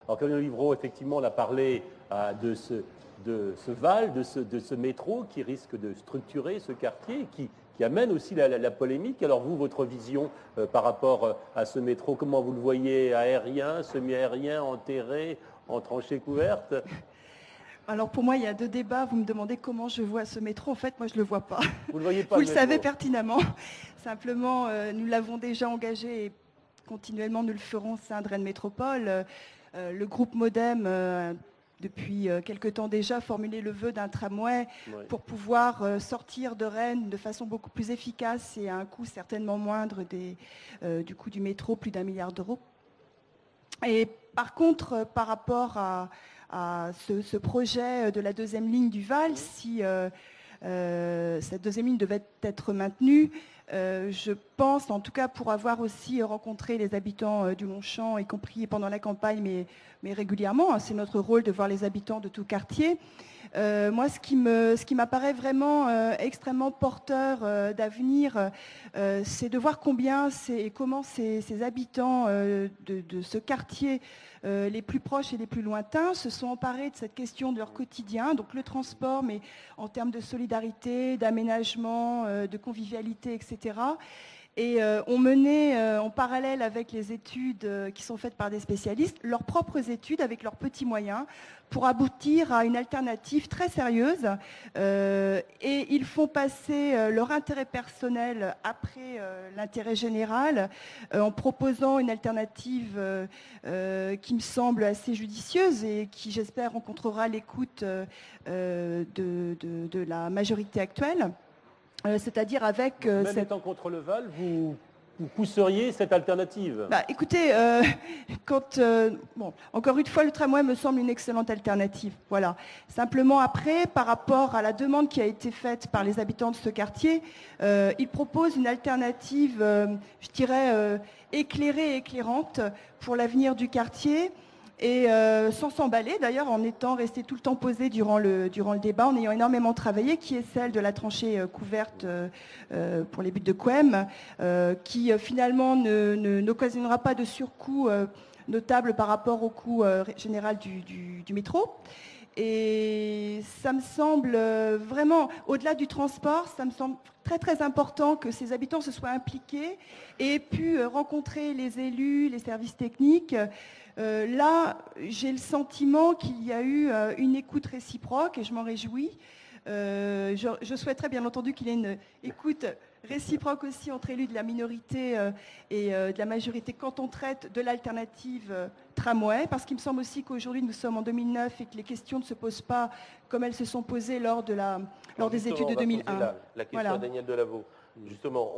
Alors Camille Livreau, effectivement, on a parlé de ce VAL, de ce métro qui risque de structurer ce quartier, qui amène aussi la polémique. Alors vous, votre vision par rapport à ce métro, comment vous le voyez, aérien, semi-aérien, enterré, en tranchée couverte? Alors pour moi, il y a deux débats. Vous me demandez comment je vois ce métro. En fait, moi, je ne le vois pas. Vous ne le voyez pas, Vous le le métro? savez pertinemment. Simplement, nous l'avons déjà engagé et continuellement nous le ferons au sein de Rennes Métropole. Le groupe Modem, depuis quelque temps déjà, formulé le vœu d'un tramway pour pouvoir sortir de Rennes de façon beaucoup plus efficace et à un coût certainement moindre du coût du métro, plus d'1 milliard d'euros. Et par contre, par rapport à ce projet de la deuxième ligne du VAL, si cette deuxième ligne devait être maintenue, je pense, en tout cas pour avoir aussi rencontré les habitants du Longchamp, y compris pendant la campagne, mais régulièrement, hein, c'est notre rôle de voir les habitants de tout quartier. Moi, ce qui m'apparaît vraiment extrêmement porteur d'avenir, c'est de voir combien et comment ces habitants de ce quartier les plus proches et les plus lointains se sont emparés de cette question de leur quotidien, donc le transport, mais en termes de solidarité, d'aménagement, de convivialité, etc. Et ont mené en parallèle avec les études qui sont faites par des spécialistes, leurs propres études avec leurs petits moyens pour aboutir à une alternative très sérieuse. Et ils font passer leur intérêt personnel après l'intérêt général en proposant une alternative qui me semble assez judicieuse et qui, j'espère, rencontrera l'écoute de la majorité actuelle. C'est-à-dire avec... Même étant contre le VAL, vous pousseriez cette alternative? Bah, écoutez, bon, encore une fois, le tramway me semble une excellente alternative. Voilà. Simplement après, par rapport à la demande qui a été faite par les habitants de ce quartier, ils proposent une alternative, je dirais, éclairée et éclairante pour l'avenir du quartier. Et sans s'emballer, d'ailleurs, en étant resté tout le temps posé durant le débat, en ayant énormément travaillé, qui est celle de la tranchée couverte pour les buts de Couem, qui finalement n'occasionnera pas de surcoût notable par rapport au coût général du métro. Et ça me semble vraiment, au-delà du transport, ça me semble très très important que ces habitants se soient impliqués et aient pu rencontrer les élus, les services techniques. Là, j'ai le sentiment qu'il y a eu une écoute réciproque et je m'en réjouis. Je souhaiterais bien entendu qu'il y ait une écoute réciproque aussi entre élus de la minorité et de la majorité quand on traite de l'alternative tramway, parce qu'il me semble aussi qu'aujourd'hui nous sommes en 2009 et que les questions ne se posent pas comme elles se sont posées lors des études de 2001. La question à Daniel Delaveau. Justement,